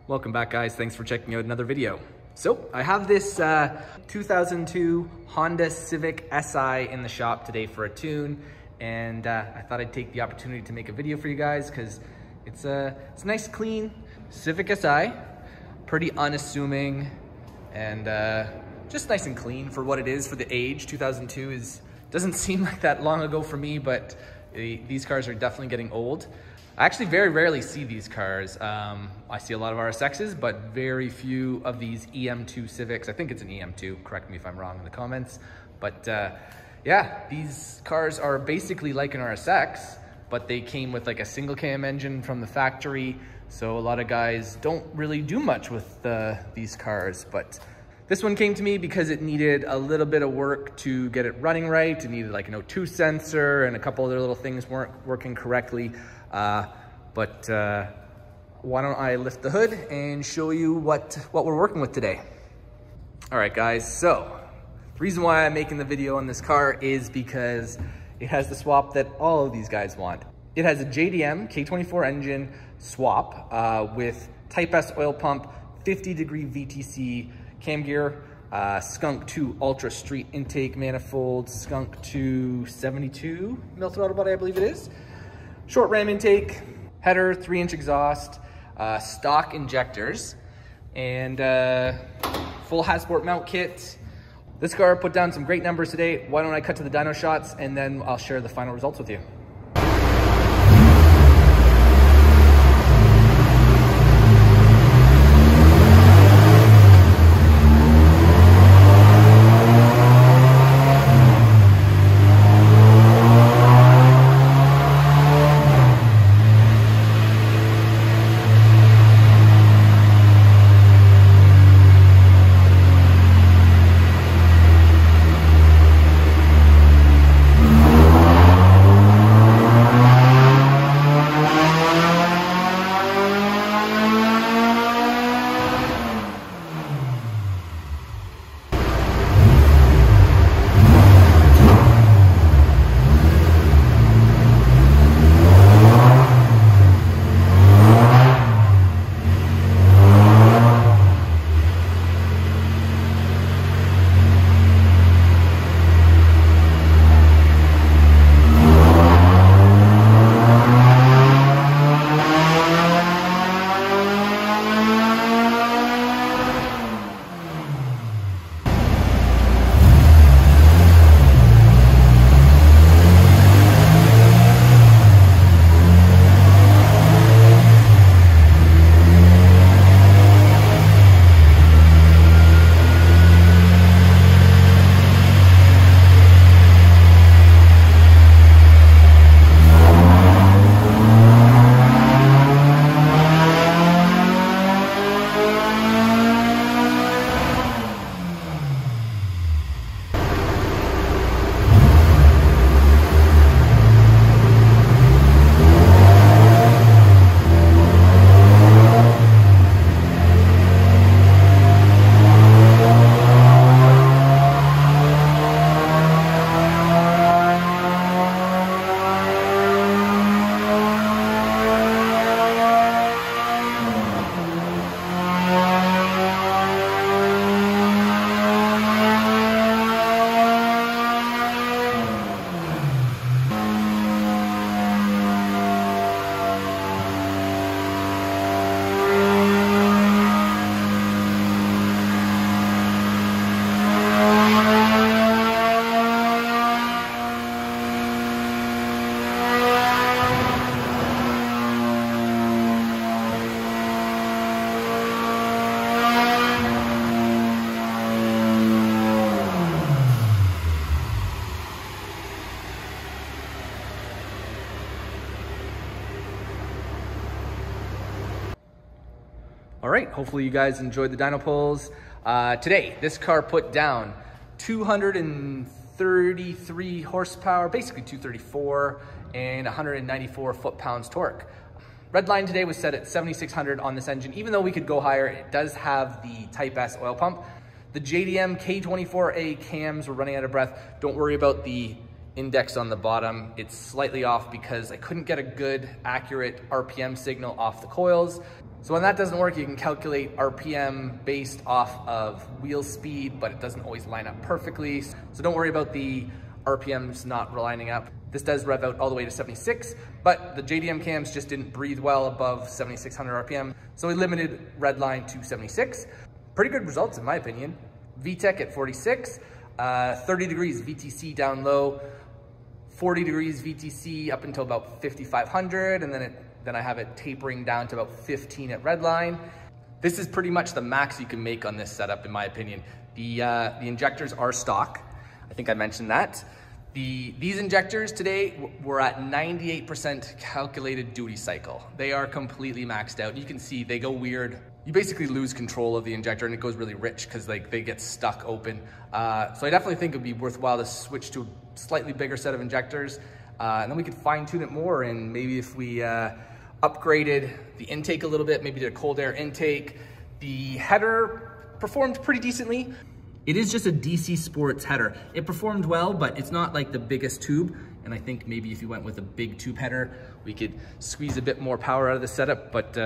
Welcome back, guys. Thanks for checking out another video. So I have this 2002 Honda Civic Si in the shop today for a tune, and I thought I'd take the opportunity to make a video for you guys because it's a nice, clean Civic Si, pretty unassuming, and just nice and clean for what it is for the age. 2002 doesn't seem like that long ago for me, but these cars are definitely getting old. I actually very rarely see these cars. I see a lot of RSXs, but very few of these EM2 Civics. I think it's an EM2, correct me if I'm wrong in the comments. But yeah, these cars are basically like an RSX, but they came with like a single cam engine from the factory. So a lot of guys don't really do much with these cars, but this one came to me because it needed a little bit of work to get it running right. It needed like an O2 sensor and a couple other little things weren't working correctly. But why don't I lift the hood and show you what we're working with today. All right, guys, so the reason why I'm making the video on this car is because it has the swap that all of these guys want. It has a JDM K24 engine swap with Type S oil pump, 50-degree VTC cam gear, Skunk 2 Ultra Street intake manifold, Skunk 2 72 mil throttle body, I believe it is. Short ram intake, header, 3-inch exhaust, stock injectors, and full Hasport mount kit. This car put down some great numbers today. Why don't I cut to the dyno shots and then I'll share the final results with you. All right, hopefully you guys enjoyed the dyno pulls. Today, this car put down 233 horsepower, basically 234, and 194 foot-pounds torque. Red line today was set at 7,600 on this engine. Even though we could go higher, it does have the Type S oil pump. The JDM K24A cams were running out of breath. Don't worry about the index on the bottom. It's slightly off because I couldn't get a good, accurate RPM signal off the coils. So when that doesn't work, you can calculate RPM based off of wheel speed, but it doesn't always line up perfectly. So don't worry about the RPMs not lining up. This does rev out all the way to 76, but the JDM cams just didn't breathe well above 7,600 RPM. So we limited redline to 76. Pretty good results in my opinion. VTEC at 46, 30 degrees VTC down low, 40 degrees VTC up until about 5,500, and then I have it tapering down to about 15 at redline. This is pretty much the max you can make on this setup in my opinion. The injectors are stock. I think I mentioned that. These injectors today were at 98% calculated duty cycle. They are completely maxed out. You can see they go weird. You basically lose control of the injector and it goes really rich because like they get stuck open. So I definitely think it'd be worthwhile to switch to a slightly bigger set of injectors. And then we could fine tune it more, and maybe if we upgraded the intake a little bit, maybe did a cold air intake. The header performed pretty decently. It is just a DC Sports header. It performed well, but it's not like the biggest tube. And I think maybe if you went with a big tube header, we could squeeze a bit more power out of the setup. But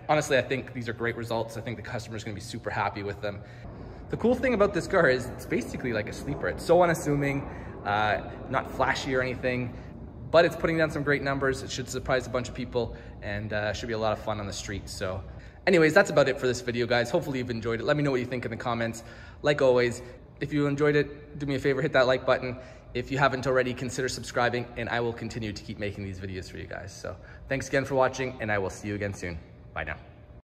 honestly, I think these are great results. I think the customer's gonna be super happy with them. The cool thing about this car is it's basically like a sleeper. It's so unassuming, not flashy or anything, but it's putting down some great numbers. It should surprise a bunch of people, and should be a lot of fun on the street. So anyways, that's about it for this video, guys. Hopefully you've enjoyed it. Let me know what you think in the comments. Like always, if you enjoyed it, do me a favor, hit that like button. If you haven't already, consider subscribing, and I will continue to keep making these videos for you guys. So thanks again for watching, and I will see you again soon. Bye now.